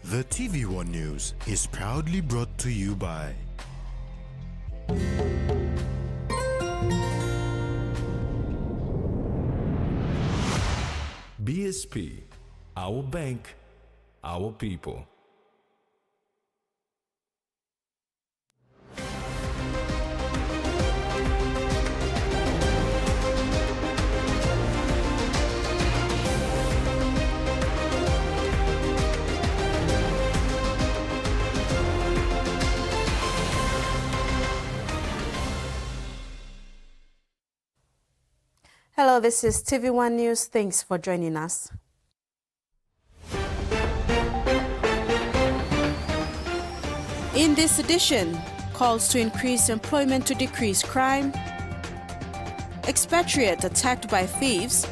The Tvwan News is proudly brought to you by BSP, our bank, our people. Hello, this is Tvwan News. Thanks for joining us. In this edition, calls to increase employment to decrease crime, expatriate attacked by thieves,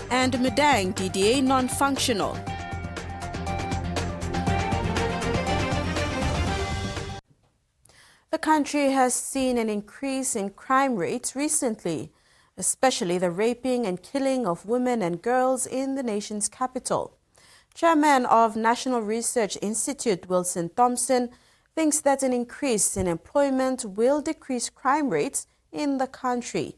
and Madang DDA non-functional. The country has seen an increase in crime rates recently, especially the raping and killing of women and girls in the nation's capital. Chairman of National Research Institute, Wilson Thompson, thinks that an increase in employment will decrease crime rates in the country.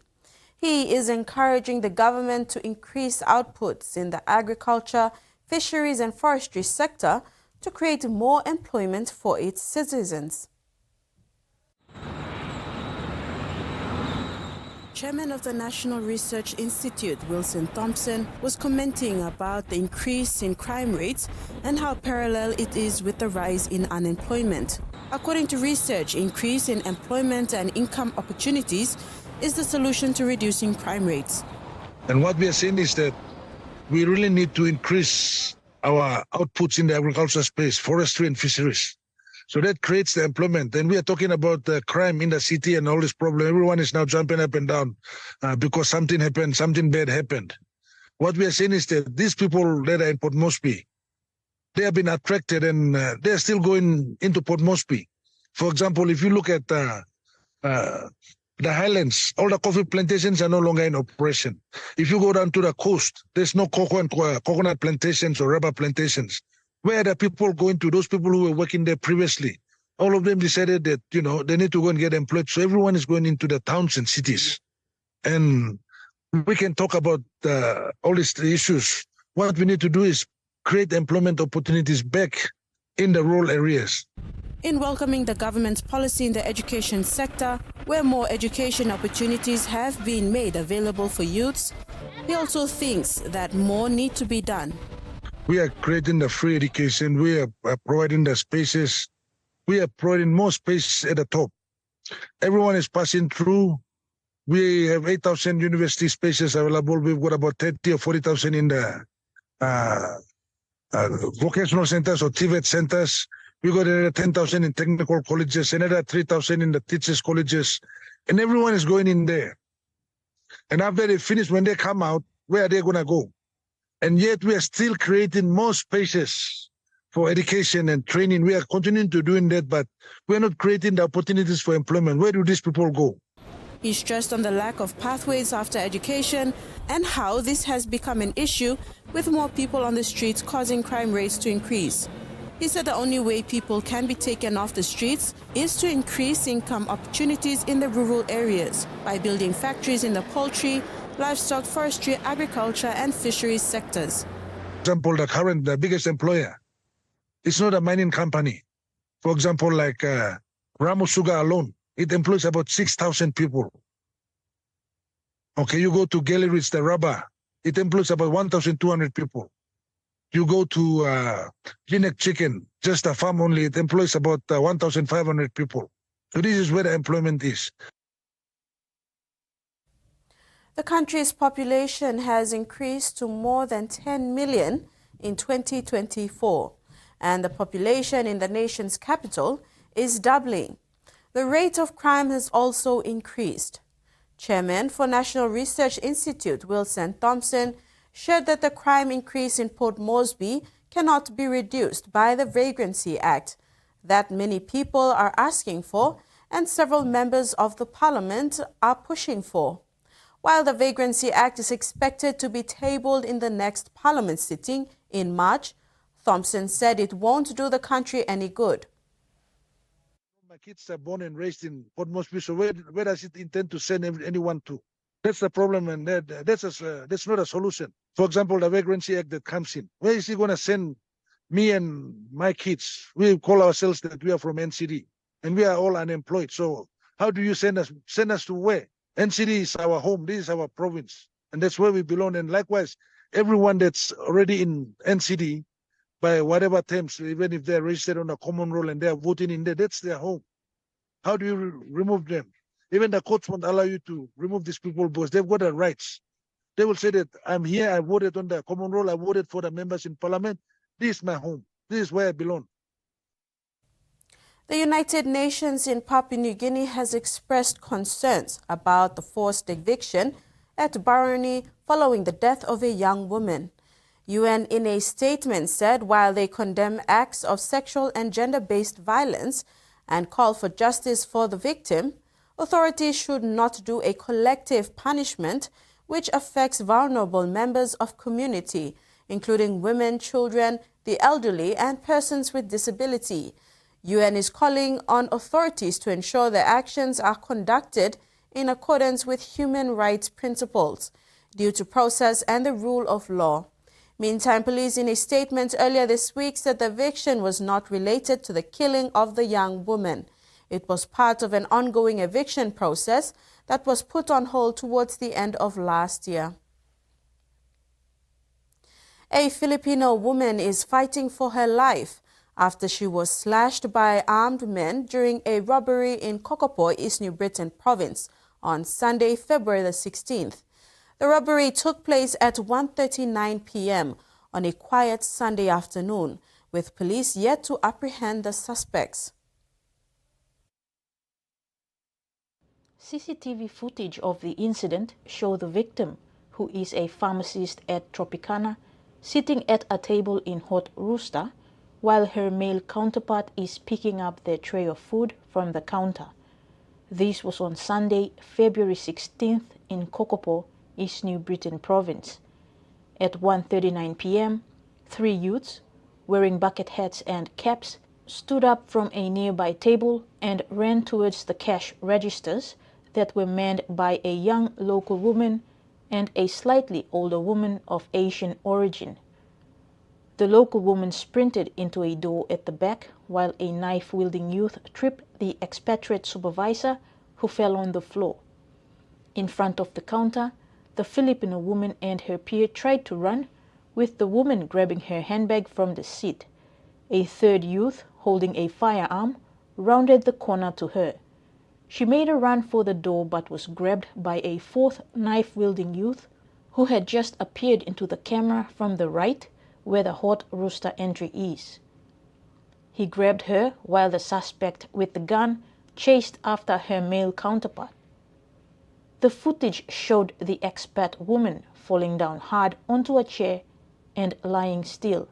He is encouraging the government to increase outputs in the agriculture, fisheries and forestry sector to create more employment for its citizens. Chairman of the National Research Institute, Wilson Thompson, was commenting about the increase in crime rates and how parallel it is with the rise in unemployment. According to research, increase in employment and income opportunities is the solution to reducing crime rates. And what we are saying is that we really need to increase our outputs in the agricultural space, forestry and fisheries. So that creates the employment. And we are talking about the crime in the city and all this problem. Everyone is now jumping up and down because something happened, something bad happened. What we are saying is that these people that are in Port Moresby, they have been attracted and they are still going into Port Moresby. For example, if you look at the highlands, all the coffee plantations are no longer in operation. If you go down to the coast, there's no coconut plantations or rubber plantations. Where are the people going to? Those people who were working there previously, all of them decided that, they need to go and get employed. So everyone is going into the towns and cities. And we can talk about all these issues. What we need to do is create employment opportunities back in the rural areas. In welcoming the government's policy in the education sector, where more education opportunities have been made available for youths, he also thinks that more need to be done. We are creating the free education. We are providing the spaces. We are providing more space at the top. Everyone is passing through. We have 8,000 university spaces available. We've got about 30 or 40,000 in the vocational centers or TVET centers. We got another 10,000 in technical colleges, another 3,000 in the teachers' colleges. And everyone is going in there. And after they finish, when they come out, where are they going to go? And yet we are still creating more spaces for education and training. We are continuing to doing that, but we are not creating the opportunities for employment. Where do these people go? He stressed on the lack of pathways after education and how this has become an issue with more people on the streets causing crime rates to increase. He said the only way people can be taken off the streets is to increase income opportunities in the rural areas by building factories in the poultry, livestock, forestry, agriculture and fisheries sectors. For example, the biggest employer, it's not a mining company. For example, like Ramos Sugar alone, it employs about 6,000 people. Okay, you go to Galleries, the rubber, it employs about 1,200 people. You go to Clinic Chicken, just a farm only, it employs about 1,500 people. So this is where the employment is. The country's population has increased to more than 10 million in 2024, and the population in the nation's capital is doubling. The rate of crime has also increased. Chairman for National Research Institute, Wilson Thompson, shared that the crime increase in Port Moresby cannot be reduced by the Vagrancy Act that many people are asking for and several members of the parliament are pushing for. While the Vagrancy Act is expected to be tabled in the next parliament sitting in March, Thompson said it won't do the country any good. My kids are born and raised in Port Moresby, so where does it intend to send anyone to? That's the problem, and that's not a solution. For example, the Vagrancy Act that comes in, where is he going to send me and my kids? We call ourselves that we are from NCD, and we are all unemployed. So how do you send us? Send us to where? NCD is our home. This is our province, and that's where we belong. And likewise, everyone that's already in NCD, by whatever terms, even if they're registered on a common roll and they're voting in there, that's their home. How do you remove them? Even the courts won't allow you to remove these people because they've got the rights. They will say that I'm here, I voted on the common roll, I voted for the members in parliament. This is my home. This is where I belong. The United Nations in Papua New Guinea has expressed concerns about the forced eviction at Barracks following the death of a young woman. UN in a statement said while they condemn acts of sexual and gender-based violence and call for justice for the victim, authorities should not do a collective punishment which affects vulnerable members of community, including women, children, the elderly, and persons with disability. UN is calling on authorities to ensure their actions are conducted in accordance with human rights principles, due to process and the rule of law. Meantime, police in a statement earlier this week said the eviction was not related to the killing of the young woman. It was part of an ongoing eviction process that was put on hold towards the end of last year. A Filipino woman is fighting for her life after she was slashed by armed men during a robbery in Kokopo, East New Britain province on Sunday, February the 16th. The robbery took place at 1:39 p.m. on a quiet Sunday afternoon, with police yet to apprehend the suspects. CCTV footage of the incident show the victim, who is a pharmacist at Tropicana, sitting at a table in Hot Rooster, while her male counterpart is picking up their tray of food from the counter. This was on Sunday, February 16th in Kokopo, East New Britain province. At 1:39 p.m., three youths, wearing bucket hats and caps, stood up from a nearby table and ran towards the cash registers that were manned by a young local woman and a slightly older woman of Asian origin. The local woman sprinted into a door at the back while a knife-wielding youth tripped the expatriate supervisor, who fell on the floor. In front of the counter, the Filipino woman and her peer tried to run, with the woman grabbing her handbag from the seat. A third youth, holding a firearm, rounded the corner to her. She made a run for the door but was grabbed by a fourth knife-wielding youth who had just appeared into the camera from the right, where the Hot Rooster entry is. He grabbed her while the suspect with the gun chased after her male counterpart. The footage showed the expat woman falling down hard onto a chair and lying still.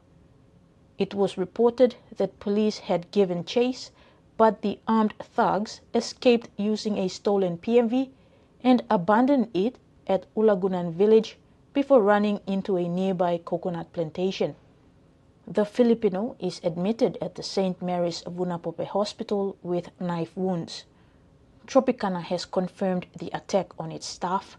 It was reported that police had given chase, but the armed thugs escaped using a stolen PMV and abandoned it at Ulagunan village before running into a nearby coconut plantation. The Filipino is admitted at the St. Mary's Vunapope Hospital with knife wounds. Tropicana has confirmed the attack on its staff,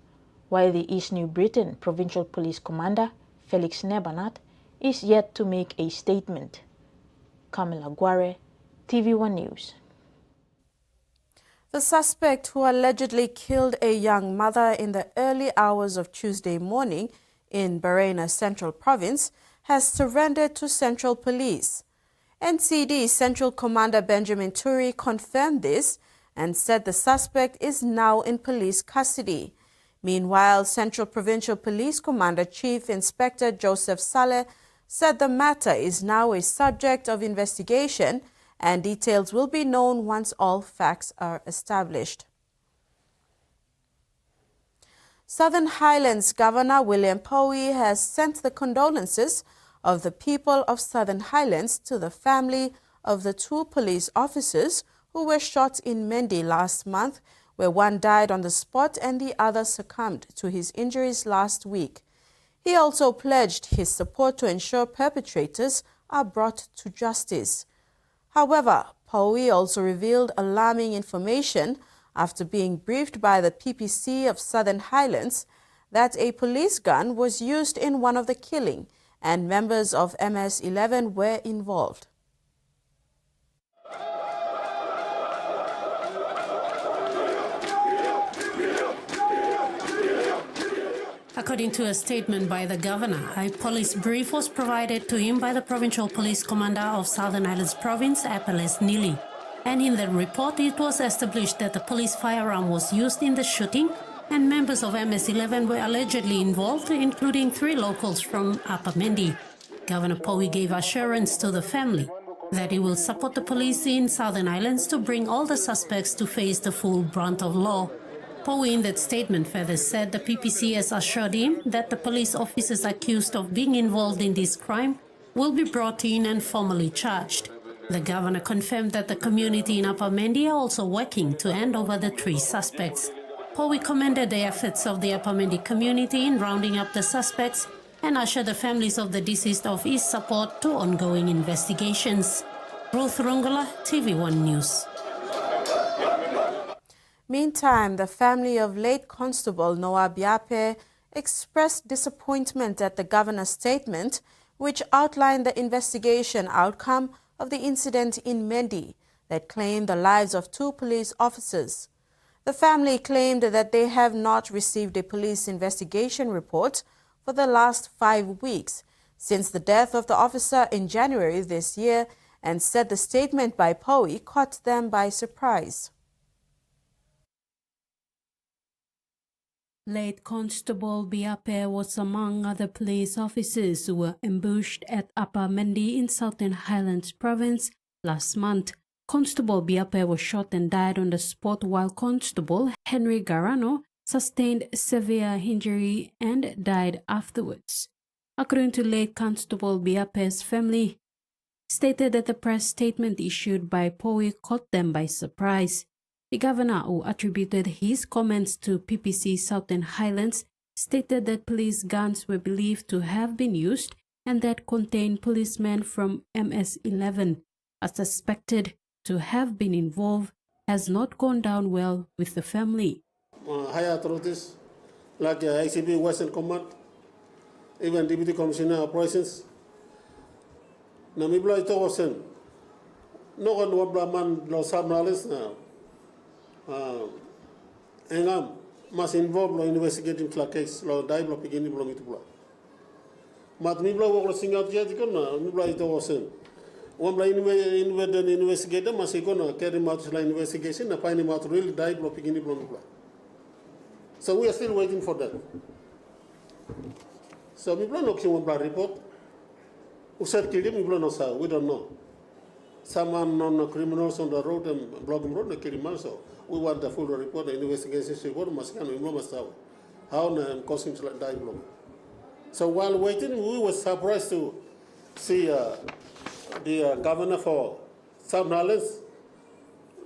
while the East New Britain Provincial Police Commander, Felix Nebanat, is yet to make a statement. Camila Guare, TV1 News. The suspect who allegedly killed a young mother in the early hours of Tuesday morning in Barracks Central Province has surrendered to Central Police. NCD Central Commander Benjamin Turi confirmed this and said the suspect is now in police custody. Meanwhile, Central Provincial Police Commander Chief Inspector Joseph Saleh said the matter is now a subject of investigation and details will be known once all facts are established. Southern Highlands Governor William Powie has sent the condolences of the people of Southern Highlands to the family of the two police officers who were shot in Mendi last month, where one died on the spot and the other succumbed to his injuries last week. He also pledged his support to ensure perpetrators are brought to justice. However, Powie also revealed alarming information after being briefed by the PPC of Southern Highlands that a police gun was used in one of the killing and members of MS-11 were involved. According to a statement by the governor, a police brief was provided to him by the Provincial Police Commander of Southern Highlands Province, Apples Nili. And in the report, it was established that the police firearm was used in the shooting and members of MS-11 were allegedly involved, including 3 locals from Upper Mendi. Governor Powie gave assurance to the family that he will support the police in Southern Highlands to bring all the suspects to face the full brunt of law. Powie in that statement further said the PPC has assured him that the police officers accused of being involved in this crime will be brought in and formally charged. The governor confirmed that the community in Upper Mendi are also working to hand over the 3 suspects. Powie commended the efforts of the Upper Mendi community in rounding up the suspects and assured the families of the deceased of his support to ongoing investigations. Ruth Rungula, TV1 News. Meantime, the family of late Constable Noah Biape expressed disappointment at the governor's statement, which outlined the investigation outcome of the incident in Mendi that claimed the lives of 2 police officers. The family claimed that they have not received a police investigation report for the last 5 weeks since the death of the officer in January this year, and said the statement by Powie caught them by surprise. Late Constable Biape was among other police officers who were ambushed at Upper Mendi in Southern Highlands Province last month. Constable Biape was shot and died on the spot, while Constable Henry Garano sustained severe injury and died afterwards. According to late Constable Biape's family, stated that the press statement issued by Powie caught them by surprise. The governor, who attributed his comments to PPC Southern Highlands, stated that police guns were believed to have been used and that contained policemen from MS-11 are suspected to have been involved, has not gone down well with the family. Higher authorities like ICP Western Command, even Deputy Commissioner of Operations, Namibla ito wasen, no one wabla man lo sabnalis na. Engam mas involved lo investigating the case lo dai lo pigini lo mitubla. Mat mibla wo singa tiati kona mibla ito wasen. Wamla investigator mas ikona carry out la investigation na find out really dai lo pigini lo mitubla. So we are still waiting for that. So mibla no kiwambla report. Usat kili mibla no sa, we don't know. Someone non criminals on the road and blocking road na kili so. We want the full report, the investigation report, how the causing die block. So while waiting, we were surprised to see the governor for Southern Highlands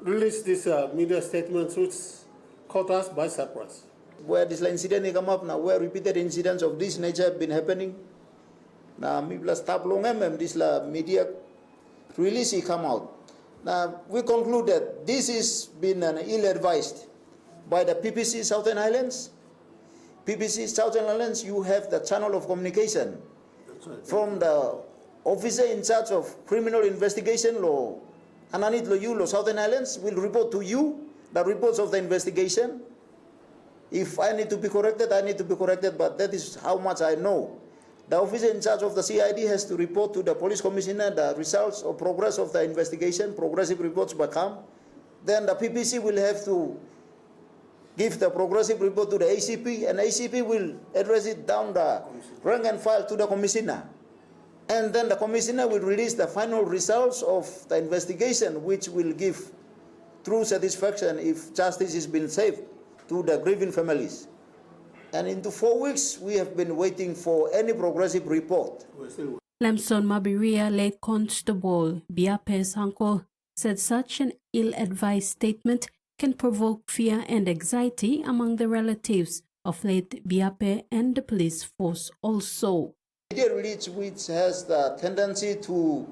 release this media statement, which caught us by surprise. Where this incident come up now, where repeated incidents of this nature have been happening. Now, me plus stop long this media release come out. Now, we conclude that this has been ill-advised by the PPC Southern Highlands. PPC Southern Highlands, you have the channel of communication from the officer in charge of criminal investigation law. Ananit lo you lo Southern Highlands will report to you the reports of the investigation. If I need to be corrected, I need to be corrected, but that is how much I know. The officer in charge of the CID has to report to the police commissioner the results or progress of the investigation. Progressive reports will come. Then the PPC will have to give the progressive report to the ACP, and ACP will address it down the rank and file to the commissioner. And then the commissioner will release the final results of the investigation, which will give true satisfaction if justice has been saved to the grieving families. And into 4 weeks, we have been waiting for any progressive report. Lamson Mabiria, late Constable Biape's uncle, said such an ill-advised statement can provoke fear and anxiety among the relatives of late Biape and the police force also. Media release which has the tendency to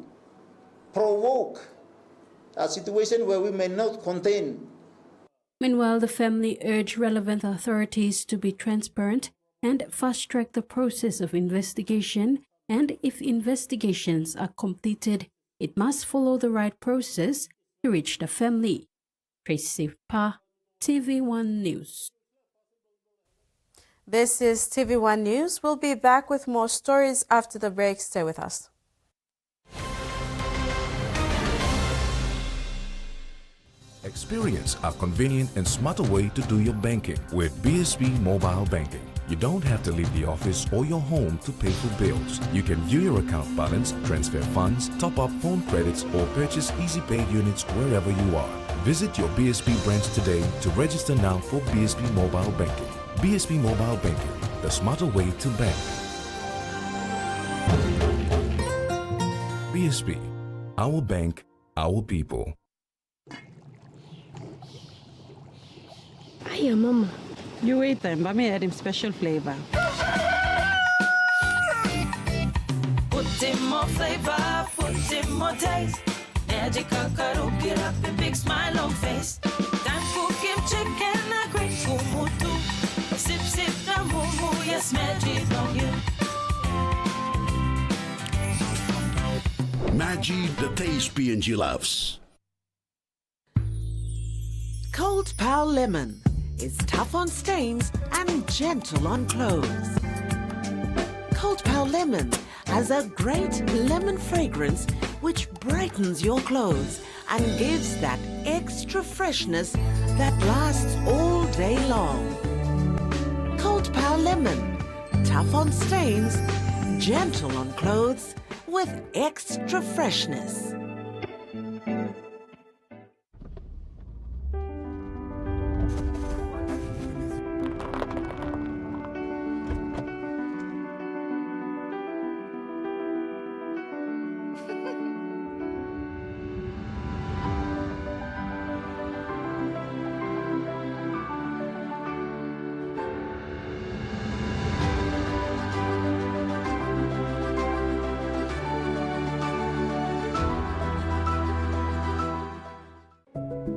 provoke a situation where we may not contain. Meanwhile, the family urged relevant authorities to be transparent and fast-track the process of investigation, and if investigations are completed, it must follow the right process to reach the family. Tracy Pa, TV1 News. This is TV1 News. We'll be back with more stories after the break. Stay with us. Experience a convenient and smarter way to do your banking with BSP Mobile Banking. You don't have to leave the office or your home to pay for bills. You can view your account balance, transfer funds, top up phone credits, or purchase Easy Pay units wherever you are. Visit your BSP branch today to register now for BSP Mobile Banking. BSP Mobile Banking, the smarter way to bank. BSP, our bank, our people. Hiya, Mama. You wait then, but me add him special flavor. Put in more flavor, put in more taste. Magical cuddle, get up and big smile on face. Time for Kim chicken, a great kumutu. Sip, sip, the moo, yes, magic on you. Maggi, the taste P&G loves. Cold Pal Lemon is tough on stains and gentle on clothes. Cold Pal Lemon has a great lemon fragrance which brightens your clothes and gives that extra freshness that lasts all day long. Cold Pal Lemon, tough on stains, gentle on clothes with extra freshness.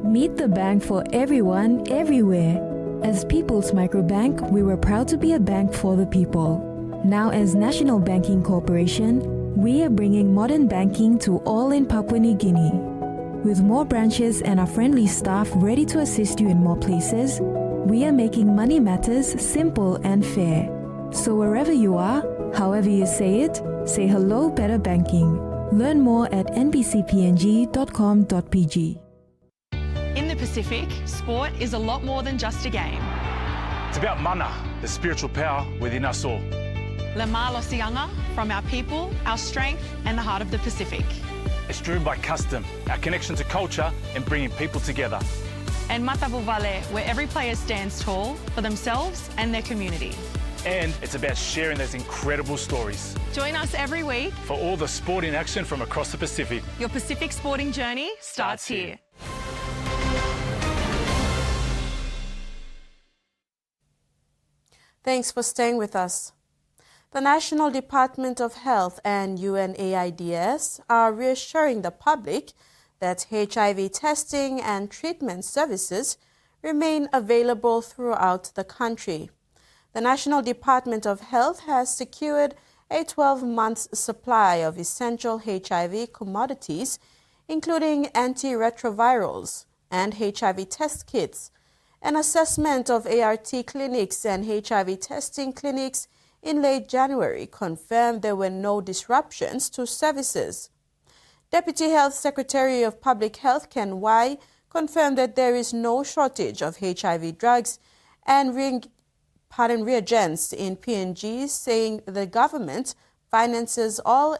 Meet the bank for everyone, everywhere. As People's Microbank, we were proud to be a bank for the people. Now as National Banking Corporation, we are bringing modern banking to all in Papua New Guinea. With more branches and our friendly staff ready to assist you in more places, we are making money matters simple and fair. So wherever you are, however you say it, say hello better banking. Learn more at nbcpng.com.pg. In the Pacific, sport is a lot more than just a game. It's about mana, the spiritual power within us all. Le Malo Sianga, from our people, our strength, and the heart of the Pacific. It's driven by custom, our connection to culture, and bringing people together. And Matabu Vale, where every player stands tall for themselves and their community. And it's about sharing those incredible stories. Join us every week for all the sporting action from across the Pacific. Your Pacific sporting journey starts here. Thanks for staying with us. The National Department of Health and UNAIDS are reassuring the public that HIV testing and treatment services remain available throughout the country. The National Department of Health has secured a 12-month supply of essential HIV commodities, including antiretrovirals and HIV test kits. An assessment of ART clinics and HIV testing clinics in late January confirmed there were no disruptions to services. Deputy Health Secretary of Public Health Ken Wai confirmed that there is no shortage of HIV drugs and reagents in PNG, saying the government finances all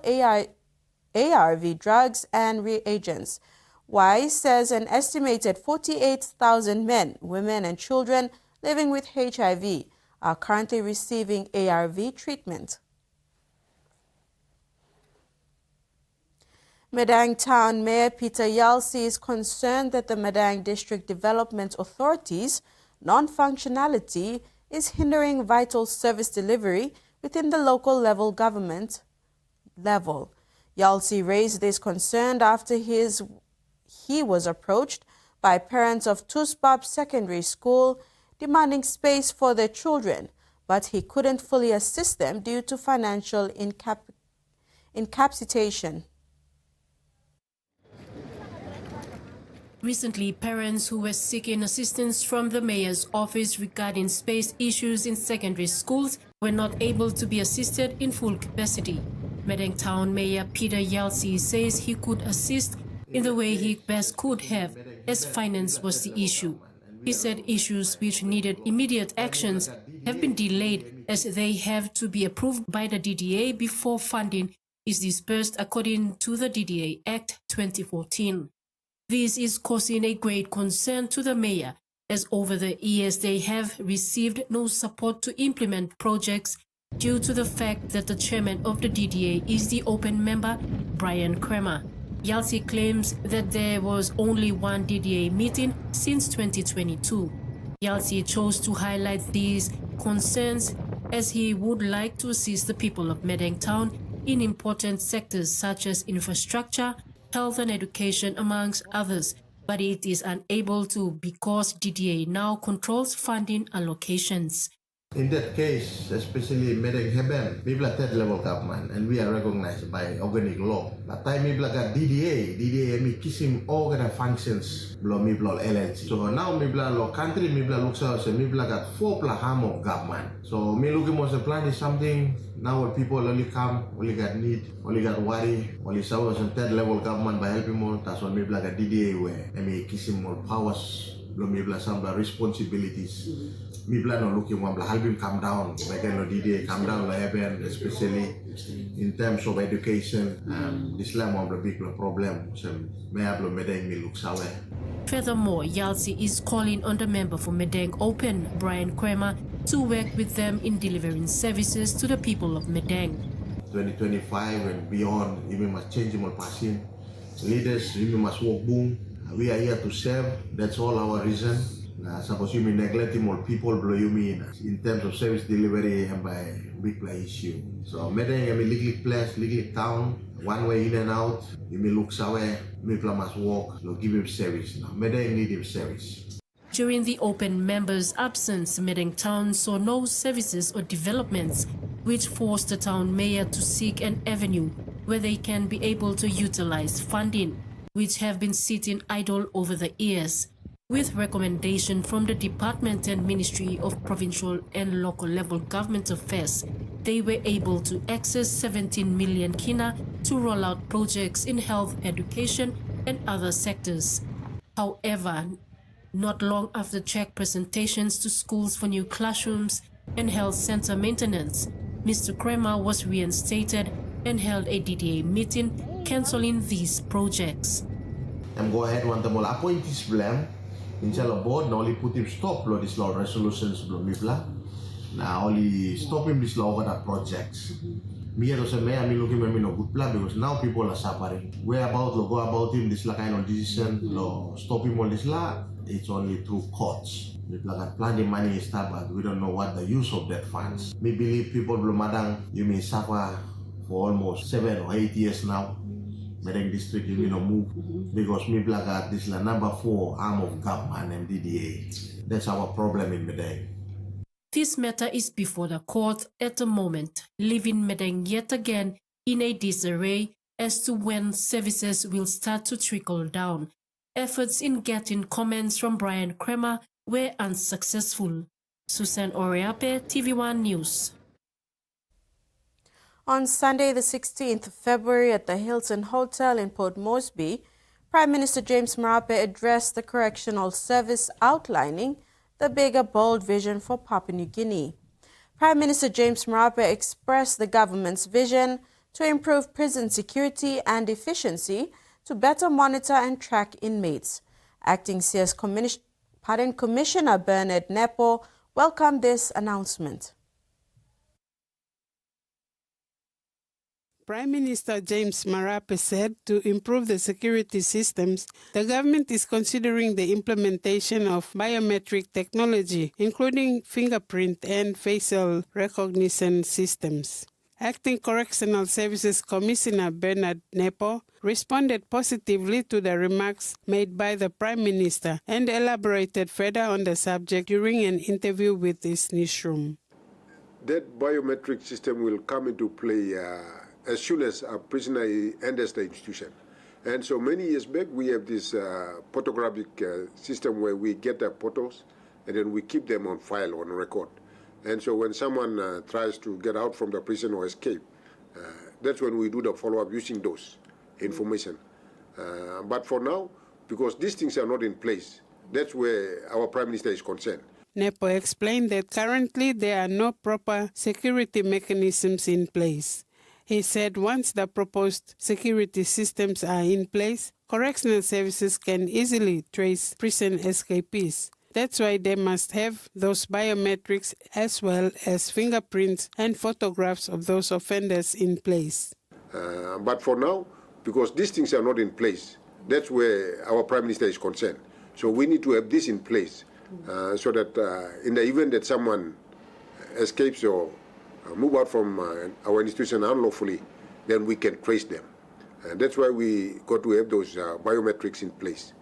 ARV drugs and reagents. Wai says an estimated 48,000 men, women and children living with HIV are currently receiving ARV treatment. Madang Town Mayor Peter Yalsi is concerned that the Madang District Development Authority's non-functionality is hindering vital service delivery within the local level government level. Yalsi raised this concern after he was approached by parents of Tuspab Secondary School demanding space for their children, but he couldn't fully assist them due to financial incapacitation. Recently, parents who were seeking assistance from the mayor's office regarding space issues in secondary schools were not able to be assisted in full capacity. Madang Town Mayor Peter Yalsi says he could assist in the way he best could have, as finance was the issue. He said issues which needed immediate actions have been delayed as they have to be approved by the DDA before funding is dispersed according to the DDA Act 2014. This is causing a great concern to the mayor, as over the years they have received no support to implement projects due to the fact that the chairman of the DDA is the open member, Brian Kramer. Yalsi claims that there was only one DDA meeting since 2022. Yalsi chose to highlight these concerns as he would like to assist the people of Madang Town in important sectors such as infrastructure, health and education, amongst others, but it is unable to because DDA now controls funding allocations. In that case, especially Madang Heben, we are third level government and we are recognized by organic law. That time we got DDA mi kisim all kind of functions below me below LLC. So now we below country, we below looks out, so we got 4 plaham of government. So me looking most the plan is something. Now when people only come, only got need, only got worry, only serve as third level government by helping more. That's what we got DDA where and me kisim more powers. Me some responsibilities. Me no looking one help him come down. Make no DDA come down especially in terms of education. This is one of the big problem. So me look away. Furthermore, Yalsi is calling on the member for Madang Open, Brian Kramer, to work with them in delivering services to the people of Madang. 2025 and beyond, we must change more passing. Leaders, we must work boom. We are here to serve. That's all our reason. Suppose you mean neglecting more people, blow you mean in terms of service delivery and by big play issue. So Madang, I mean legally place, legally town, one way in and out. You may look away, people must walk, so give him service. Now Madang need him service. During the open members' absence, Madang Town saw no services or developments, which forced the town mayor to seek an avenue where they can be able to utilize funding, which have been sitting idle over the years. With recommendation from the Department and Ministry of Provincial and Local Level Government Affairs, they were able to access 17 million kina to roll out projects in health, education, and other sectors. However, not long after check presentations to schools for new classrooms and health center maintenance, Mr. Kramer was reinstated and held a DDA meeting cancelling these projects. And go ahead want them all appointees blame. Inshallah board now only put him stop lo this law resolutions blo mibla. Now only stop him this law got projects. Me as a mayor, me looking at me no good plan because now people are suffering. Where about lo go about him this la kind of decision lo stop him all this la. It's only through courts. People got plenty money is but we don't know what the use of that funds. Me believe people blo Madang you may suffer for almost 7 or 8 years now. Madang district you know move because me black this is the number 4 arm of government and DDA. That's our problem in Madang. This matter is before the court at the moment, leaving Madang yet again in a disarray as to when services will start to trickle down. Efforts in getting comments from Brian Kramer were unsuccessful. Susan Oriape, Tvwan News. On Sunday, the 16th of February, at the Hilton Hotel in Port Moresby, Prime Minister James Marape addressed the Correctional Service outlining the bigger, bold vision for Papua New Guinea. Prime Minister James Marape expressed the government's vision to improve prison security and efficiency to better monitor and track inmates. Acting CS Commissioner Bernard Nepo welcomed this announcement. Prime Minister James Marape said to improve the security systems, the government is considering the implementation of biometric technology, including fingerprint and facial recognition systems. Acting Correctional Services Commissioner Bernard Nepo responded positively to the remarks made by the Prime Minister and elaborated further on the subject during an interview with this newsroom. That biometric system will come into play as soon as a prisoner enters the institution. And so many years back, we have this photographic system where we get the photos and then we keep them on file, on record. And so when someone tries to get out from the prison or escape, that's when we do the follow-up using those information. But for now, because these things are not in place, that's where our Prime Minister is concerned. Nepo explained that currently there are no proper security mechanisms in place. He said once the proposed security systems are in place, correctional services can easily trace prison escapees. That's why they must have those biometrics as well as fingerprints and photographs of those offenders in place. But for now, because these things are not in place, that's where our Prime Minister is concerned. So we need to have this in place so that in the event that someone escapes or move out from our institution unlawfully, then we can trace them. And that's why we got to have those biometrics in place,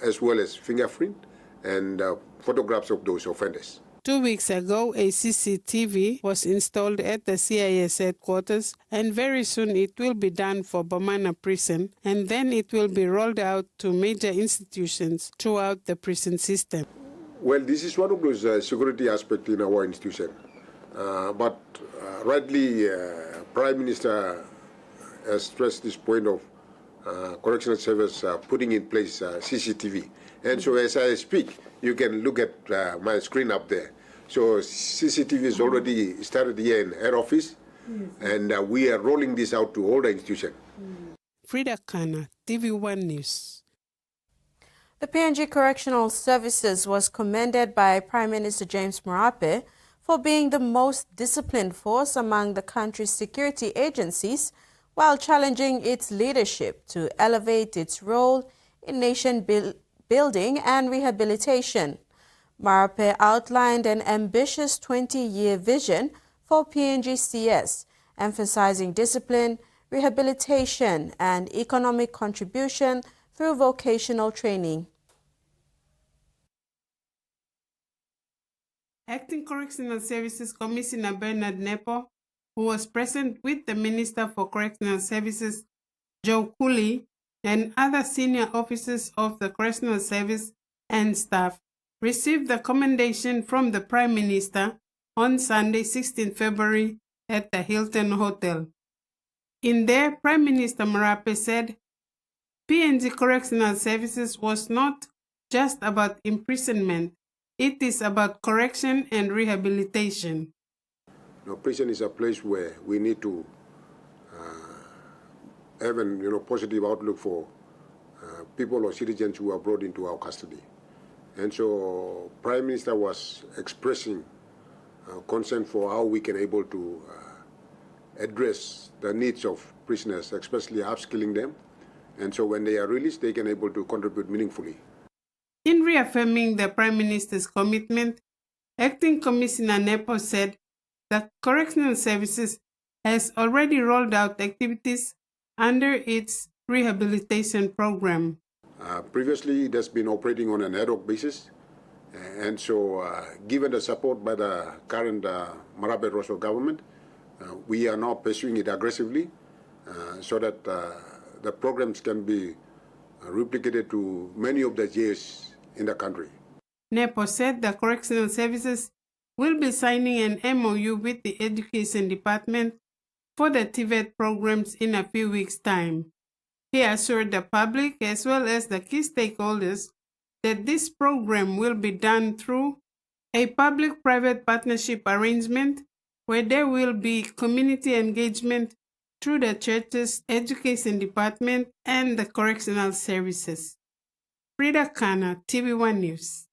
as well as fingerprint and photographs of those offenders. 2 weeks ago, a CCTV was installed at the CIS headquarters, and very soon it will be done for Bomana Prison, and then it will be rolled out to major institutions throughout the prison system. Well, this is one of those security aspects in our institution. But rightly, Prime Minister has stressed this point of correctional service putting in place CCTV. And so as I speak, you can look at my screen up there. So CCTV is already started here in head office, and we are rolling this out to all the institutions. Frida Kana, Tvwan News. The PNG Correctional Services was commended by Prime Minister James Marape for being the most disciplined force among the country's security agencies while challenging its leadership to elevate its role in nation building and rehabilitation. Marape outlined an ambitious 20-year vision for PNGCS, emphasizing discipline, rehabilitation, and economic contribution through vocational training. Acting Correctional Services Commissioner Bernard Nepo, who was present with the Minister for Correctional Services, Joe Cooley, and other senior officers of the Correctional Service and staff, received the commendation from the Prime Minister on Sunday, 16 February, at the Hilton Hotel. In there, Prime Minister Marape said, PNG Correctional Services was not just about imprisonment, it is about correction and rehabilitation. Now, prison is a place where we need to have a positive outlook for people or citizens who are brought into our custody. And so Prime Minister was expressing concern for how we can able to address the needs of prisoners, especially upskilling them. And so when they are released, they can able to contribute meaningfully. In reaffirming the Prime Minister's commitment, Acting Commissioner Nepo said the Correctional Services has already rolled out activities under its rehabilitation program. Previously, it has been operating on an ad hoc basis. And so, given the support by the current Marape Rosso government, we are now pursuing it aggressively so that the programs can be replicated to many of the jails in the country. Nepo said the Correctional Services will be signing an MOU with the Education Department for the TVET programs in a few weeks' time. He assured the public as well as the key stakeholders that this program will be done through a public-private partnership arrangement where there will be community engagement through the church's Education Department and the Correctional Services. Frida Kana, Tvwan News.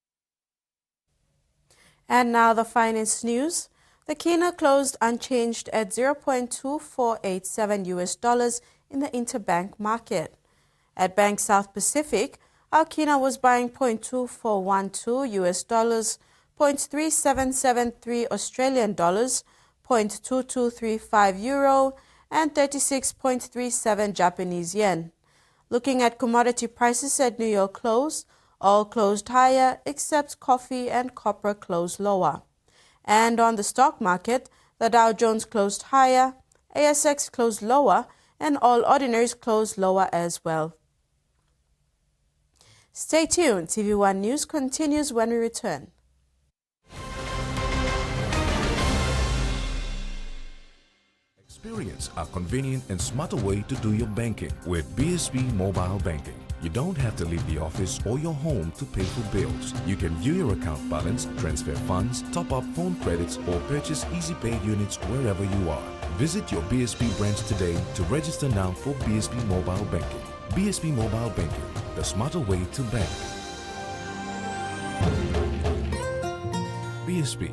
And now the finance news. The kina closed unchanged at $0.2487 in the interbank market. At Bank South Pacific, our kina was buying $0.2412 $0.3773 Australian dollars, $0.2235 euro, and 36.37 Japanese yen. Looking at commodity prices at New York close, all closed higher except coffee and copper closed lower. And on the stock market, the Dow Jones closed higher, ASX closed lower, and all ordinaries closed lower as well. Stay tuned. TV1 News continues when we return. Experience a convenient and smarter way to do your banking with BSB Mobile Banking. You don't have to leave the office or your home to pay for bills. You can view your account balance, transfer funds, top up phone credits, or purchase Easy Pay units wherever you are. Visit your BSB branch today to register now for BSB Mobile Banking. BSB Mobile Banking, the smarter way to bank. BSB,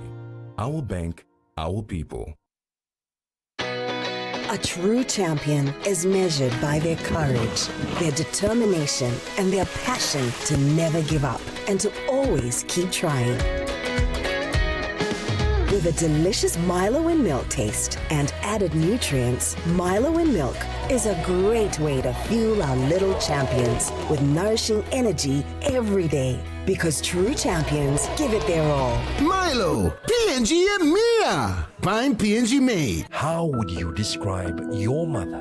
our bank, our people. A true champion is measured by their courage, their determination, and their passion to never give up and to always keep trying. With a delicious Milo in milk taste and added nutrients, Milo in milk is a great way to fuel our little champions with nourishing energy every day. Because true champions give it their all. Milo, PNG and Mia. Find PNG made. How would you describe your mother?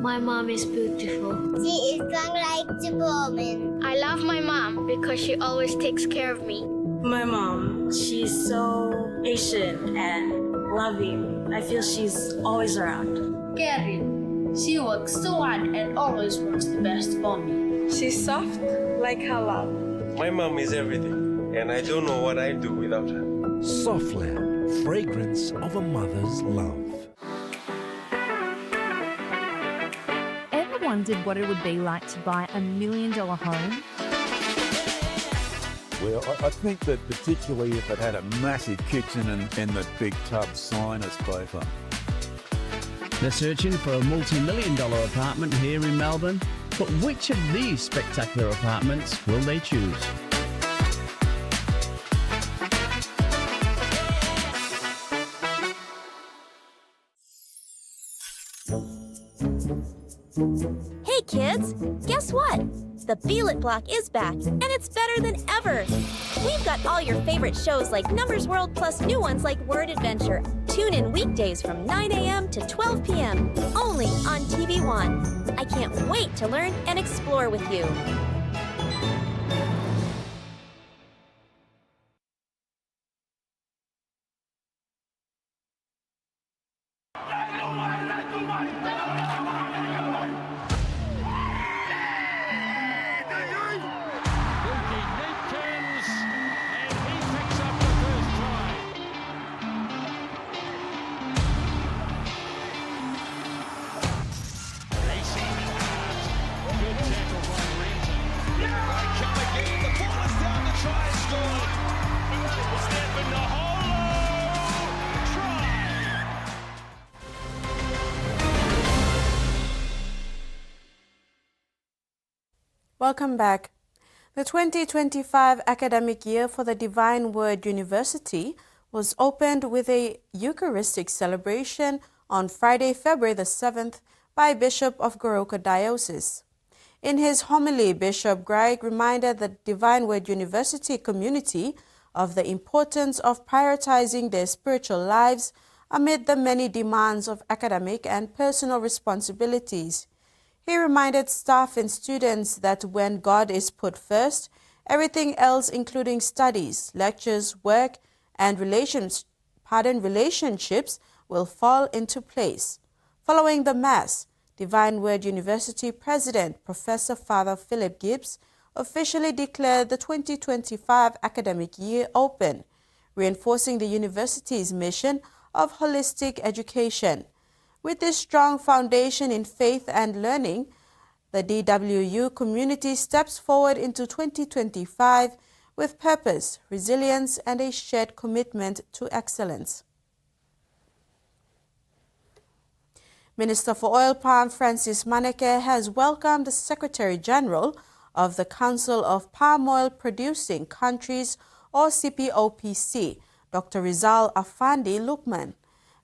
My mom is beautiful. She is strong like the woman. I love my mom because she always takes care of me. My mom, she's so patient and loving. I feel she's always around. Caring. She works so hard and always wants the best for me. She's soft like her love. My mom is everything, and I don't know what I'd do without her. Softland, fragrance of a mother's love. Ever wondered what it would be like to buy $1 million home? Well, I think that particularly if it had a massive kitchen and the big tub sinus sofa. They're searching for a multi-million-dollar apartment here in Melbourne. But which of these spectacular apartments will they choose? Hey kids, guess what? The Beelit Block is back, and it's better than ever. We've got all your favorite shows like Numbers World plus new ones like Word Adventure. Tune in weekdays from 9 a.m. to 12 p.m. only on TV1. I can't wait to learn and explore with you. Welcome back. The 2025 academic year for the Divine Word University was opened with a Eucharistic celebration on Friday, February the 7th by Bishop of Goroka Diocese. In his homily, Bishop Greig reminded the Divine Word University community of the importance of prioritizing their spiritual lives amid the many demands of academic and personal responsibilities. He reminded staff and students that when God is put first, everything else, including studies, lectures, work, and relationships, will fall into place. Following the Mass, Divine Word University President Professor Father Philip Gibbs officially declared the 2025 academic year open, reinforcing the university's mission of holistic education. With this strong foundation in faith and learning, the DWU community steps forward into 2025 with purpose, resilience, and a shared commitment to excellence. Minister for Oil Palm Francis Maneke has welcomed the Secretary General of the Council of Palm Oil Producing Countries, or CPOPC, Dr. Rizal Afandi Lukman,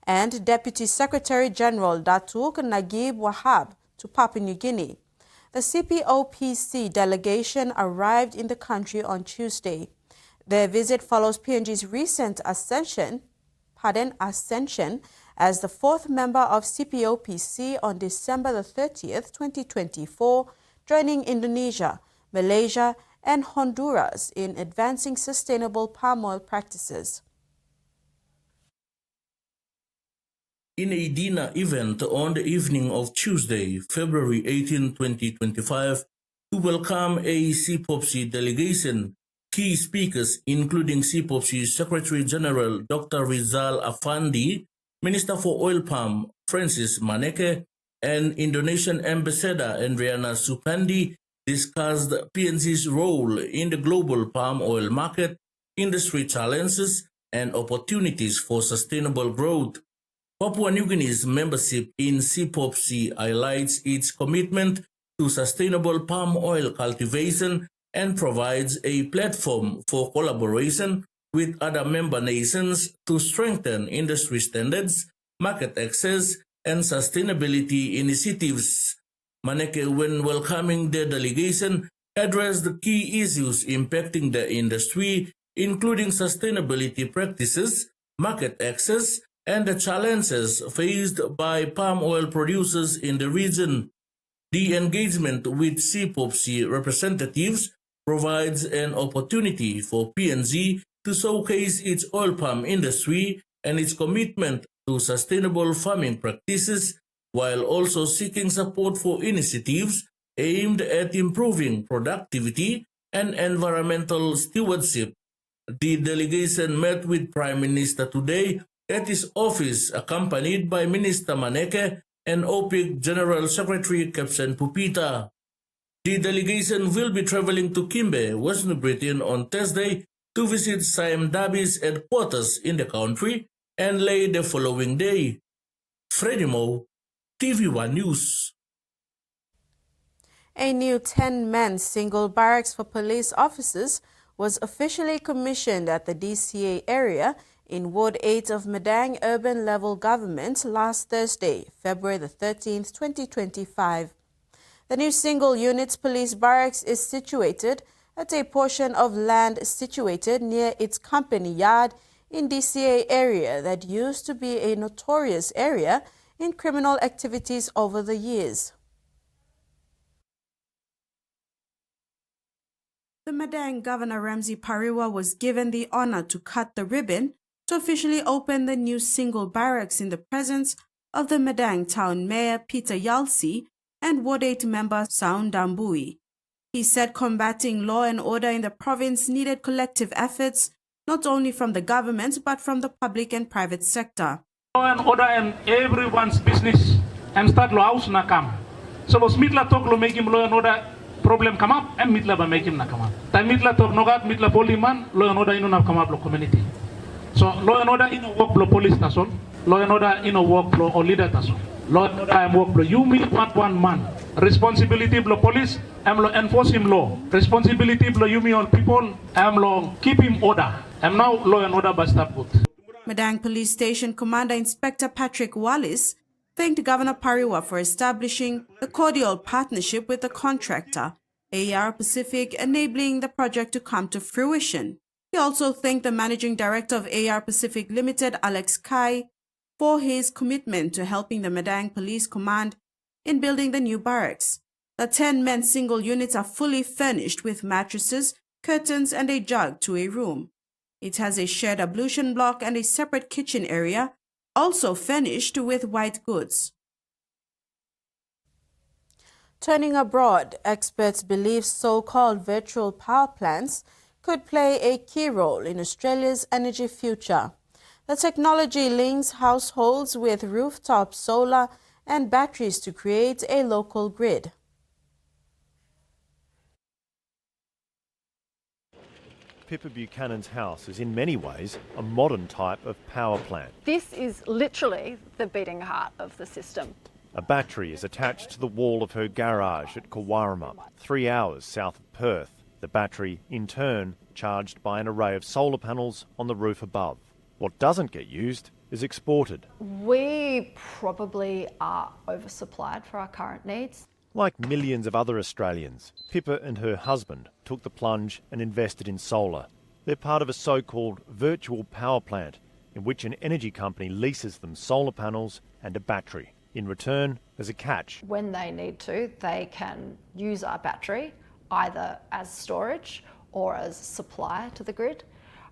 and Deputy Secretary General Datuk Naguib Wahab to Papua New Guinea. The CPOPC delegation arrived in the country on Tuesday. Their visit follows PNG's recent ascension as the fourth member of CPOPC on December the 30th, 2024, joining Indonesia, Malaysia, and Honduras in advancing sustainable palm oil practices. In a dinner event on the evening of Tuesday, February 18, 2025, to welcome a CPOPC delegation, key speakers including CPOPC Secretary General Dr. Rizal Afandi, Minister for Oil Palm Francis Maneke, and Indonesian Ambassador Andriana Supandi discussed PNG's role in the global palm oil market, industry challenges, and opportunities for sustainable growth. Papua New Guinea's membership in CPOPC highlights its commitment to sustainable palm oil cultivation and provides a platform for collaboration with other member nations to strengthen industry standards, market access, and sustainability initiatives. Maneke, when welcoming the delegation, addressed the key issues impacting the industry, including sustainability practices, market access, and the challenges faced by palm oil producers in the region. The engagement with CPOPC representatives provides an opportunity for PNG to showcase its oil palm industry and its commitment to sustainable farming practices, while also seeking support for initiatives aimed at improving productivity and environmental stewardship. The delegation met with Prime Minister today at his office, accompanied by Minister Maneke and OPIC General Secretary Captain Pupita. The delegation will be traveling to Kimbe, Western Britain on Thursday to visit Siem Dabi's headquarters in the country and lay the following day. Freddie Mo, Tvwan News. A new 10-man single barracks for police officers was officially commissioned at the DCA area in Ward 8 of Madang Urban Level Government last Thursday, February the 13th, 2025. The new single-unit police barracks is situated at a portion of land situated near its company yard in DCA area that used to be a notorious area in criminal activities over the years. The Madang Governor Ramsey Pariwa was given the honor to cut the ribbon to officially open the new single barracks in the presence of the Madang Town Mayor Peter Yalsi and Ward 8 member Sound Dambui. He said combating law and order in the province needed collective efforts, not only from the government but from the public and private sector. Law and order and everyone's business and start law house na come. So was mitla talk lo make him law and order problem come up and mitla ba make him na come up. Time mitla talk nogat mitla poliman law and order ino na come up lo community. So law and order ino work lo police nason, law and order ino work lo or leader nason. Law and order am work lo you me one man. Responsibility blo police am lo enforce him law. Responsibility blo you me on people am lo keep him order. Am now law and order ba start good. Madang Police Station Commander Inspector Patrick Wallace thanked Governor Pariwa for establishing a cordial partnership with the contractor, AR Pacific, enabling the project to come to fruition. He also thanked the Managing Director of AR Pacific Limited, Alex Kai, for his commitment to helping the Madang Police Command in building the new barracks. The 10-man single units are fully furnished with mattresses, curtains, and a jug to a room. It has a shared ablution block and a separate kitchen area, also furnished with white goods. Turning abroad, experts believe so-called virtual power plants could play a key role in Australia's energy future. The technology links households with rooftop solar and batteries to create a local grid. Pippa Buchanan's house is in many ways a modern type of power plant. This is literally the beating heart of the system. A battery is attached to the wall of her garage at Kawarama, 3 hours south of Perth. The battery, in turn, charged by an array of solar panels on the roof above. What doesn't get used is exported. We probably are oversupplied for our current needs. Like millions of other Australians, Pippa and her husband took the plunge and invested in solar. They're part of a so-called virtual power plant in which an energy company leases them solar panels and a battery. In return, there's a catch. When they need to, they can use our battery either as storage or as supply to the grid,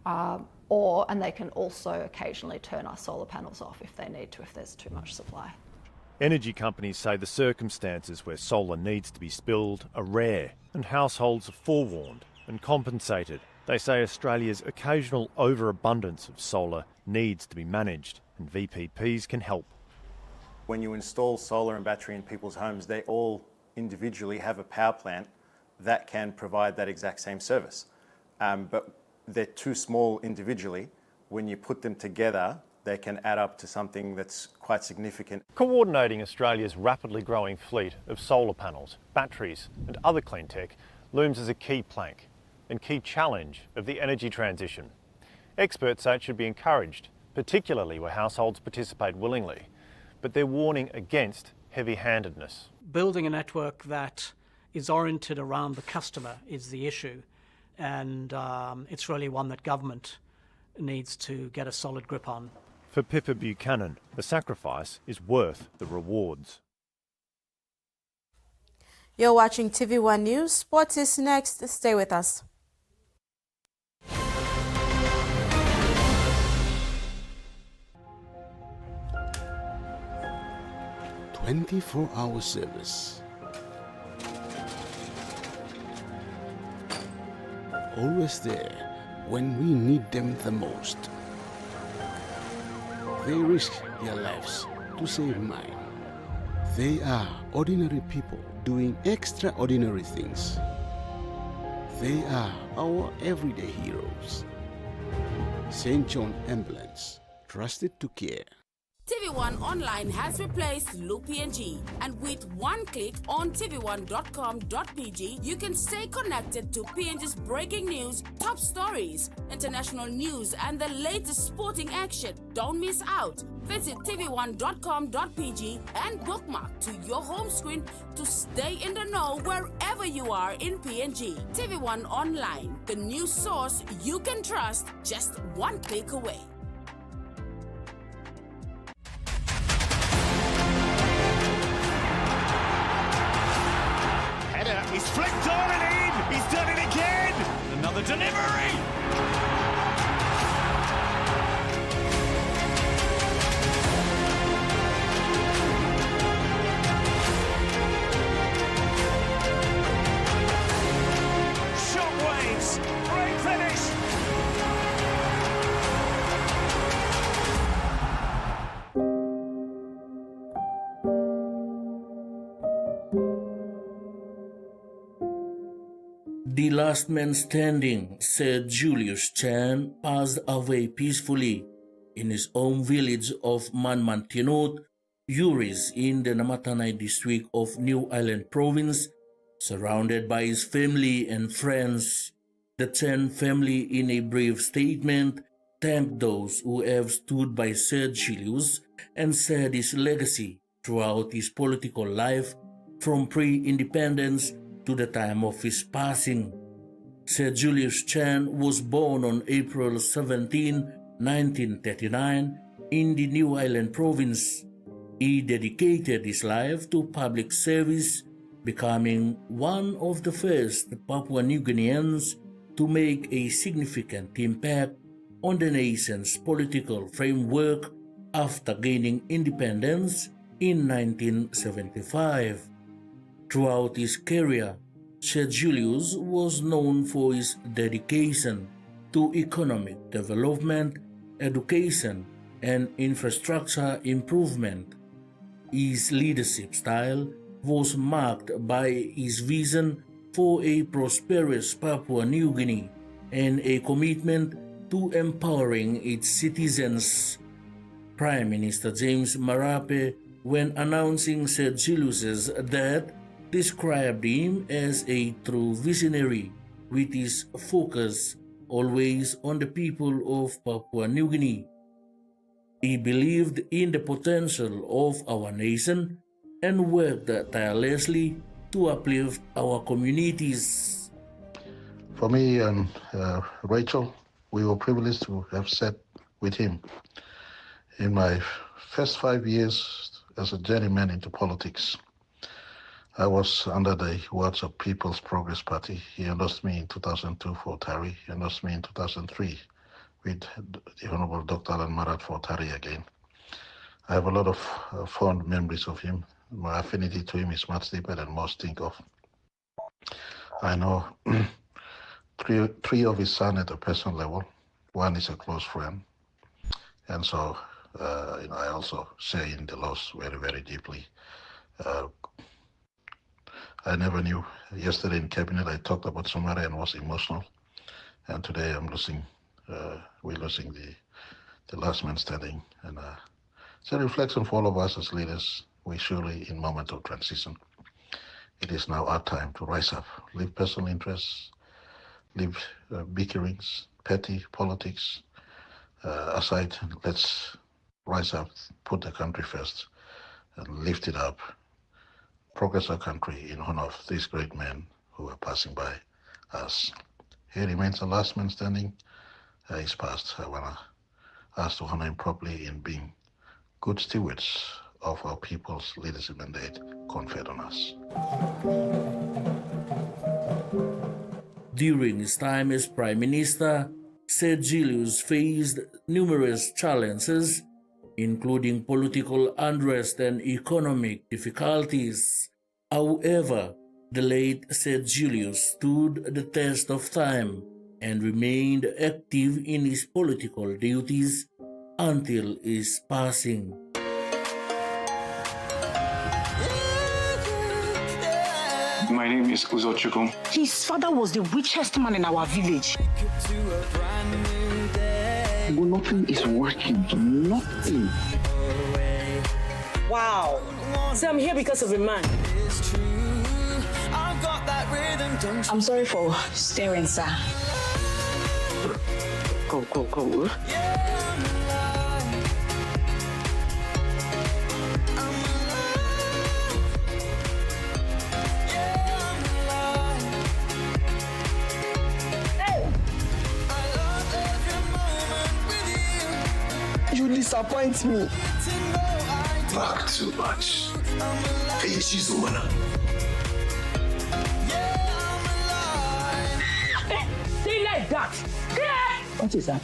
and they can also occasionally turn our solar panels off if they need to, if there's too much supply. Energy companies say the circumstances where solar needs to be spilled are rare, and households are forewarned and compensated. They say Australia's occasional overabundance of solar needs to be managed, and VPPs can help. When you install solar and battery in people's homes, they all individually have a power plant that can provide that exact same service. But they're too small individually. When you put them together, they can add up to something that's quite significant. Coordinating Australia's rapidly growing fleet of solar panels, batteries and other clean tech looms as a key plank and key challenge of the energy transition. Experts say it should be encouraged, particularly where households participate willingly, but they're warning against heavy-handedness. Building a network that is oriented around the customer is the issue, and it's really one that government needs to get a solid grip on. For Pippa Buchanan, the sacrifice is worth the rewards. You're watching TV1 News. Sports is next. Stay with us. "24-hour service. Always there when we need them the most. They risk their lives to save mine. They are ordinary people doing extraordinary things. They are our everyday heroes. St. John Ambulance, trusted to care." TV1 Online has replaced Loop PNG, and with one click on tv1.com.pg, you can stay connected to PNG's breaking news, top stories, international news, and the latest sporting action. Don't miss out. Visit tv1.com.pg and bookmark to your home screen to stay in the know wherever you are in PNG. TV1 Online, the news source you can trust, just one click away. He's flicked on and in! He's done it again! Another delivery! Shockwaves! Great finish! The last man standing, said Julius Chan, passed away peacefully in his own village of Manmantinut, Uris, in the Namatanai district of New Island province, surrounded by his family and friends. The Chan family, in a brief statement, thanked those who have stood by Sir Julius and said his legacy throughout his political life from pre-independence to the time of his passing. Sir Julius Chan was born on April 17, 1939, in the New Island province. He dedicated his life to public service, becoming one of the first Papua New Guineans to make a significant impact on the nation's political framework after gaining independence in 1975. Throughout his career, Sir Julius was known for his dedication to economic development, education, and infrastructure improvement. His leadership style was marked by his vision for a prosperous Papua New Guinea and a commitment to empowering its citizens. Prime Minister James Marape when announcing said Julius's death, described him as a true visionary with his focus always on the people of Papua New Guinea. He believed in the potential of our nation and worked tirelessly to uplift our communities. For me and Rachel, we were privileged to have sat with him in my first 5 years as a journeyman into politics. I was under the words of People's Progress Party. He endorsed me in 2002 for Tari. He endorsed me in 2003 with the Honorable Dr. Alan Marat for Tari again. I have a lot of fond memories of him. My affinity to him is much deeper than most think of. I know three of his sons at a personal level. One is a close friend. And so, I also share in the loss very, very deeply. I never knew. Yesterday in cabinet, I talked about Somalia and was emotional. And today we're losing the last man standing. And it's a reflection for all of us as leaders. We're surely in moment of transition. It is now our time to rise up, leave personal interests, leave bickerings, petty politics aside. Let's rise up, put the country first, and lift it up, progress our country in honor of these great men who are passing by us. He remains the last man standing. He's passed. I want to ask to honor him properly in being good stewards of our people's leadership mandate conferred on us. During his time as Prime Minister, said Julius faced numerous challenges, including political unrest and economic difficulties. However, the late said Julius stood the test of time and remained active in his political duties until his passing. My name is Uzo Chukum. His father was the richest man in our village. But nothing is working. Nothing. Wow. So I'm here because of a man. I'm sorry for staring, sir. Go. You disappoint me. Back too much. Hey, she's a winner. Say like that. What is that?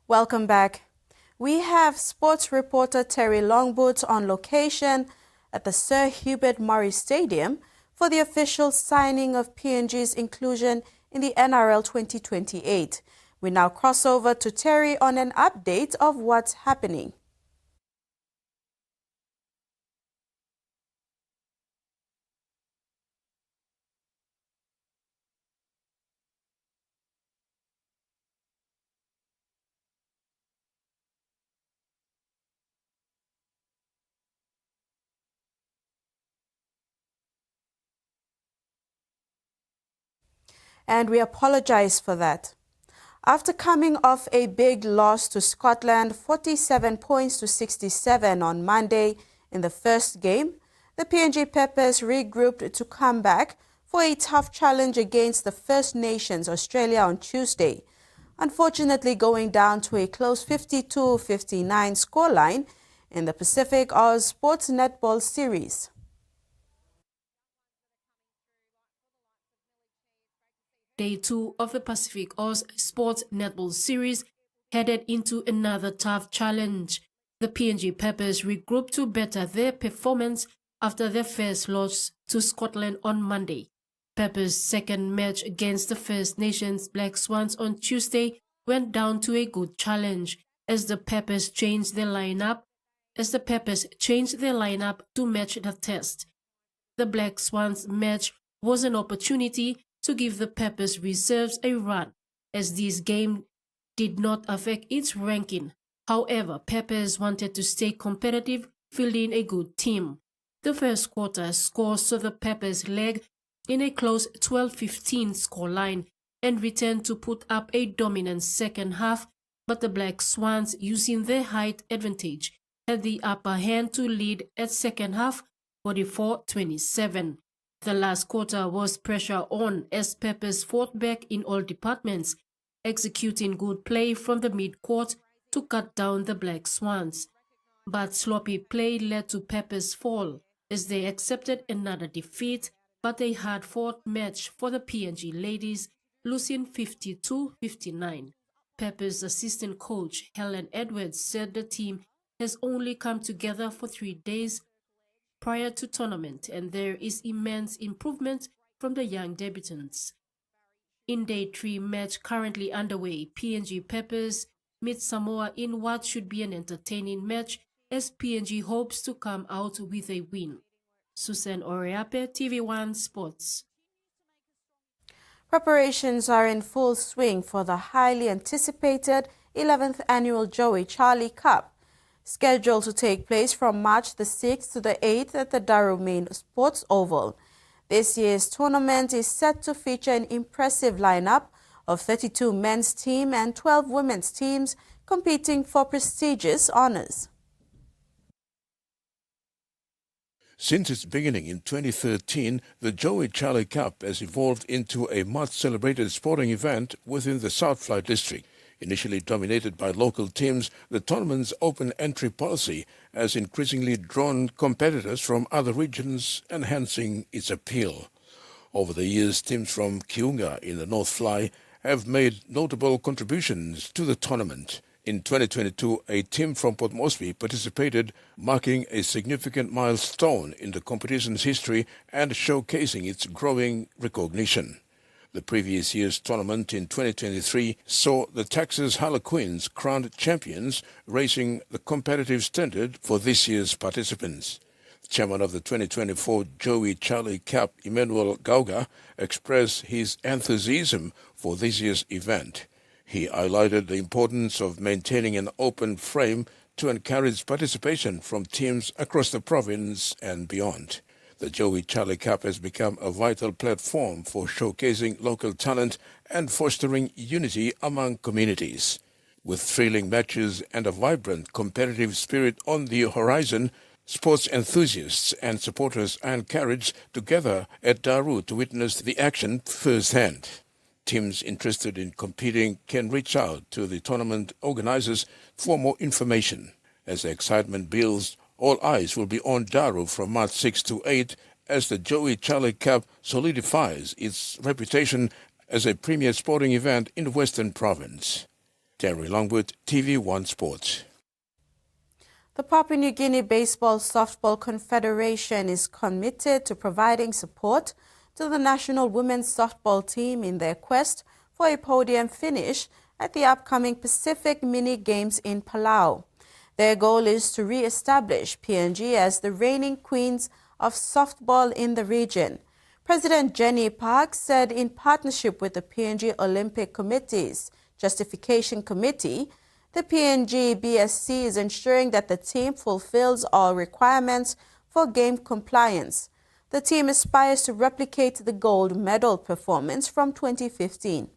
Welcome back. We have sports reporter Terry Longboots on location at the Sir Hubert Murray Stadium for the official signing of PNG's inclusion in the NRL 2028. We now cross over to Terry on an update of what's happening. And we apologize for that. After coming off a big loss to Scotland, 47 points to 67 on Monday in the first game, the PNG Peppers regrouped to come back for a tough challenge against the First Nations Australia on Tuesday, unfortunately going down to a close 52-59 scoreline in the Pacific Oz Sports Netball Series. Day 2 of the Pacific Oz Sports Netball Series headed into another tough challenge. The PNG Peppers regrouped to better their performance after their first loss to Scotland on Monday. Peppers' second match against the First Nations Black Swans on Tuesday went down to a good challenge as the Peppers changed their lineup as the Peppers changed their lineup to match the test. The Black Swans match was an opportunity to give the Peppers reserves a run, as this game did not affect its ranking. However, Peppers wanted to stay competitive, fielding a good team. The first quarter score saw the Peppers leg in a close 12-15 scoreline and returned to put up a dominant second half, but the Black Swans, using their height advantage, had the upper hand to lead at second half 44-27. The last quarter was pressure on as Peppers fought back in all departments, executing good play from the mid-court to cut down the Black Swans. But sloppy play led to Peppers' fall as they accepted another defeat, but a hard-fought match for the PNG ladies, losing 52-59. Peppers' assistant coach Helen Edwards said the team has only come together for 3 days prior to tournament, and there is immense improvement from the young debutants. In Day 3 match currently underway, PNG Peppers meet Samoa in what should be an entertaining match as PNG hopes to come out with a win. Susan Oreape, TV1 Sports. Preparations are in full swing for the highly anticipated 11th Annual Joey Charlie Cup, scheduled to take place from March the 6th to the 8th at the Daru Main Sports Oval. This year's tournament is set to feature an impressive lineup of 32 men's team and 12 women's teams competing for prestigious honors. Since its beginning in 2013, the Joey Charlie Cup has evolved into a much-celebrated sporting event within the South Fly district. Initially dominated by local teams, the tournament's open entry policy has increasingly drawn competitors from other regions, enhancing its appeal. Over the years, teams from Kiunga in the North Fly have made notable contributions to the tournament. In 2022, a team from Port Moresby participated, marking a significant milestone in the competition's history and showcasing its growing recognition. The previous year's tournament in 2023 saw the Texas Harlequins crowned champions, raising the competitive standard for this year's participants. Chairman of the 2024 Joey Charlie Cup, Emmanuel Gauga, expressed his enthusiasm for this year's event. He highlighted the importance of maintaining an open frame to encourage participation from teams across the province and beyond. The Joey Charlie Cup has become a vital platform for showcasing local talent and fostering unity among communities. With thrilling matches and a vibrant competitive spirit on the horizon, sports enthusiasts and supporters are encouraged to gather at Daru to witness the action firsthand. Teams interested in competing can reach out to the tournament organizers for more information. As the excitement builds, all eyes will be on Daru from March 6 to 8 as the Joey Charlie Cup solidifies its reputation as a premier sporting event in the Western Province. Terry Longwood, TV1 Sports. The Papua New Guinea Baseball Softball Confederation is committed to providing support to the national women's softball team in their quest for a podium finish at the upcoming Pacific Mini Games in Palau. Their goal is to re-establish PNG as the reigning queens of softball in the region. President Jenny Park said in partnership with the PNG Olympic Committee's Justification Committee, the PNG BSC is ensuring that the team fulfills all requirements for game compliance. The team aspires to replicate the gold medal performance from 2015.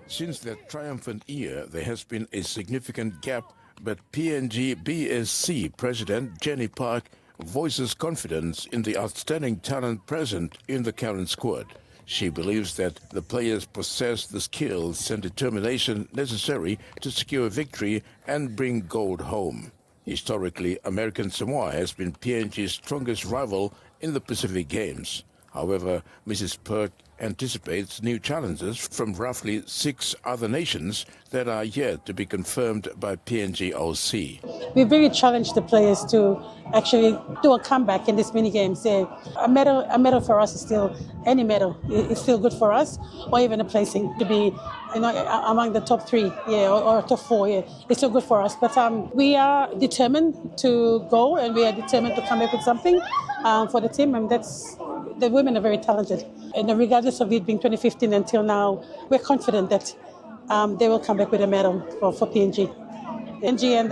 Since that triumphant year, there has been a significant gap, but PNG BSC President Jenny Park voices confidence in the outstanding talent present in the current squad. She believes that the players possess the skills and determination necessary to secure victory and bring gold home. Historically, American Samoa has been PNG's strongest rival in the Pacific Games. However, Mrs. Park anticipates new challenges from roughly 6 other nations that are yet to be confirmed by PNG-OC. We've really challenged the players to actually do a comeback in this mini game. Say a medal for us is still, any medal is still good for us, or even a placing to be, among the top 3, or top 4, it's still good for us. But we are determined to go, and we are determined to come up with something for the team, and the women are very talented. And regardless of it being 2015 until now, we're confident that they will come back with a medal for PNG. PNG and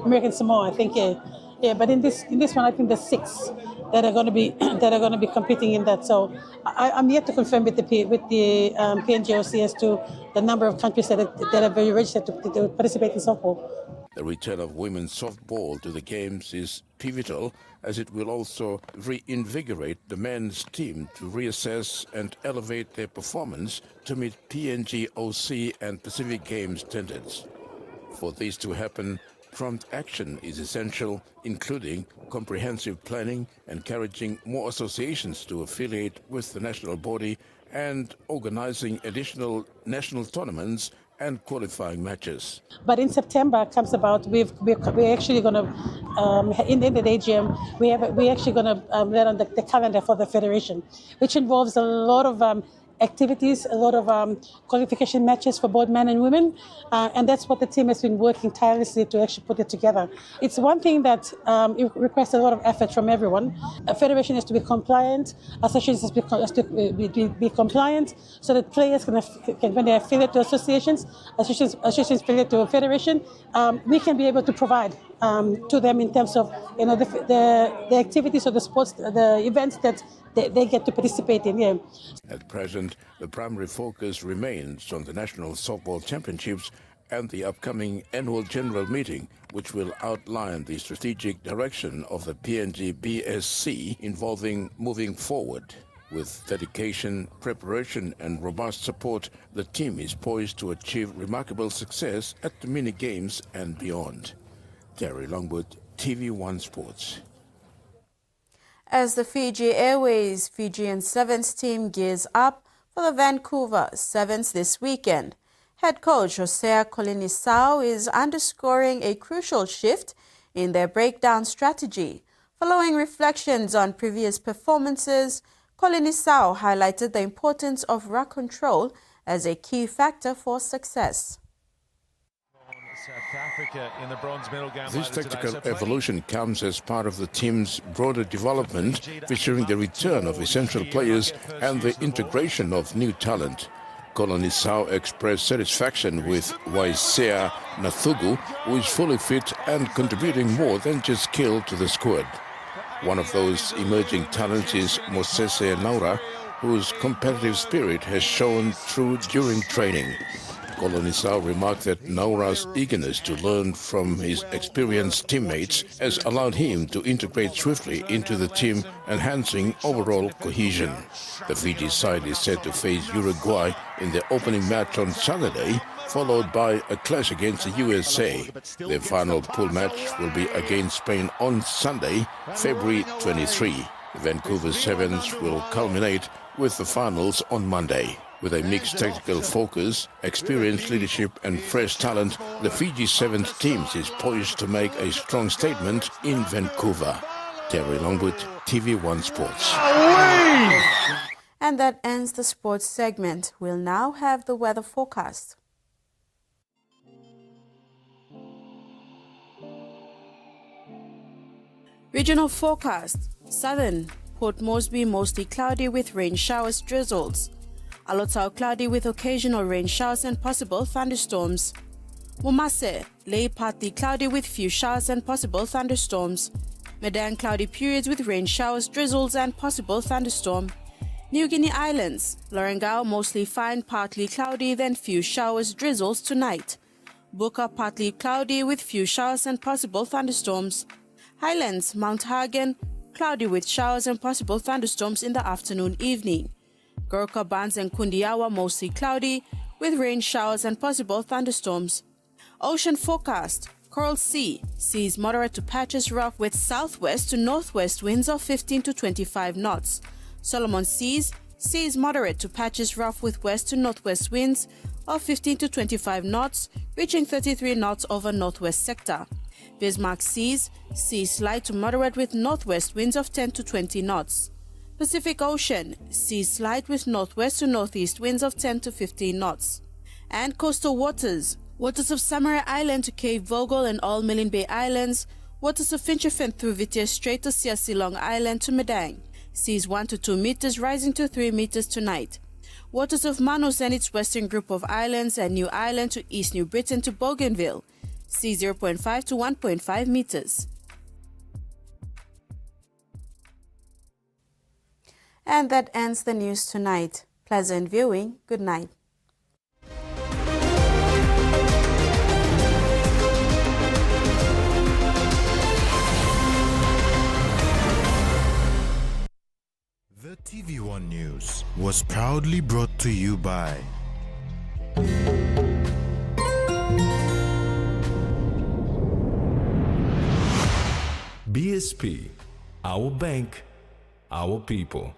American Samoa, I think, yeah. But in this one, I think there's 6 that are going to be competing in that. So I'm yet to confirm with the PNG-OC as to the number of countries that are very registered to participate in softball. The return of women's softball to the Games is pivotal, as it will also reinvigorate the men's team to reassess and elevate their performance to meet PNG-OC and Pacific Games standards. For this to happen, prompt action is essential, including comprehensive planning, encouraging more associations to affiliate with the national body, and organizing additional national tournaments and qualifying matches. But in September comes about, we're actually going to, in the AGM, we're actually going to let on the calendar for the federation, which involves a lot of activities, a lot of qualification matches for both men and women, and that's what the team has been working tirelessly to actually put it together. It's one thing that it requires a lot of effort from everyone. A federation has to be compliant, associations has to be compliant, so that players can when they affiliate to associations affiliate to a federation, we can be able to provide to them in terms of the activities or the sports, the events that they get to participate in. Yeah. At present, the primary focus remains on the National Softball Championships and the upcoming annual general meeting, which will outline the strategic direction of the PNG BSC involving moving forward. With dedication, preparation and robust support, the team is poised to achieve remarkable success at the mini games and beyond. Terry Longwood, TV1 Sports. As the Fiji Airways Fijian Sevens team gears up for the Vancouver Sevens this weekend, head coach Hosea Kolinisau is underscoring a crucial shift in their breakdown strategy. Following reflections on previous performances, Kolinisau highlighted the importance of ruck control as a key factor for success. South Africa in the bronze medal game. This tactical evolution comes as part of the team's broader development, featuring the return of essential players and the integration of new talent. Kolinisau expressed satisfaction with Waisea Nathugu, who is fully fit and contributing more than just skill to the squad. One of those emerging talents is Mosese Naura, whose competitive spirit has shown through during training. Kolinisau remarked that Naura's eagerness to learn from his experienced teammates has allowed him to integrate swiftly into the team, enhancing overall cohesion. The Fiji side is set to face Uruguay in their opening match on Saturday, followed by a clash against the USA. Their final pool match will be against Spain on Sunday, February 23. The Vancouver Sevens will culminate with the finals on Monday. With a mixed tactical focus, experienced leadership and fresh talent, the Fiji Sevens teams is poised to make a strong statement in Vancouver. Terry Longwood, TV1 Sports. And that ends the sports segment. We'll now have the weather forecast. Regional forecast. Southern, Port Moresby mostly cloudy with rain showers, drizzles. Alotau cloudy with occasional rain showers and possible thunderstorms. Mumase, Lay partly cloudy with few showers and possible thunderstorms. Madang cloudy periods with rain showers, drizzles and possible thunderstorm. New Guinea Islands, Lorengau mostly fine, partly cloudy, then few showers, drizzles tonight. Buka partly cloudy with few showers and possible thunderstorms. Highlands, Mount Hagen, cloudy with showers and possible thunderstorms in the afternoon, evening. Gurkha, Bans and Kundiawa mostly cloudy with rain showers and possible thunderstorms. Ocean forecast. Coral Sea, seas moderate to patches rough with southwest to northwest winds of 15 to 25 knots. Solomon Seas, Seas moderate to patches rough with west to northwest winds of 15 to 25 knots, reaching 33 knots over northwest sector. Bismarck seas slight to moderate with northwest winds of 10 to 20 knots. Pacific Ocean seas slight with northwest to northeast winds of 10 to 15 knots. And coastal waters of Samarai Island to Cape Vogel and all Milne Bay Islands, waters of Finchefin through Vitia Strait to Siasi Long Island to Madang, seas 1 to 2 meters rising to 3 meters tonight. Waters of Manus and its western group of islands and New Ireland to East New Britain to Bougainville, sea 0.5 to 1.5 meters. And that ends the news tonight. Pleasant viewing. Good night. The TV1 News was proudly brought to you by BSP, our bank, our people.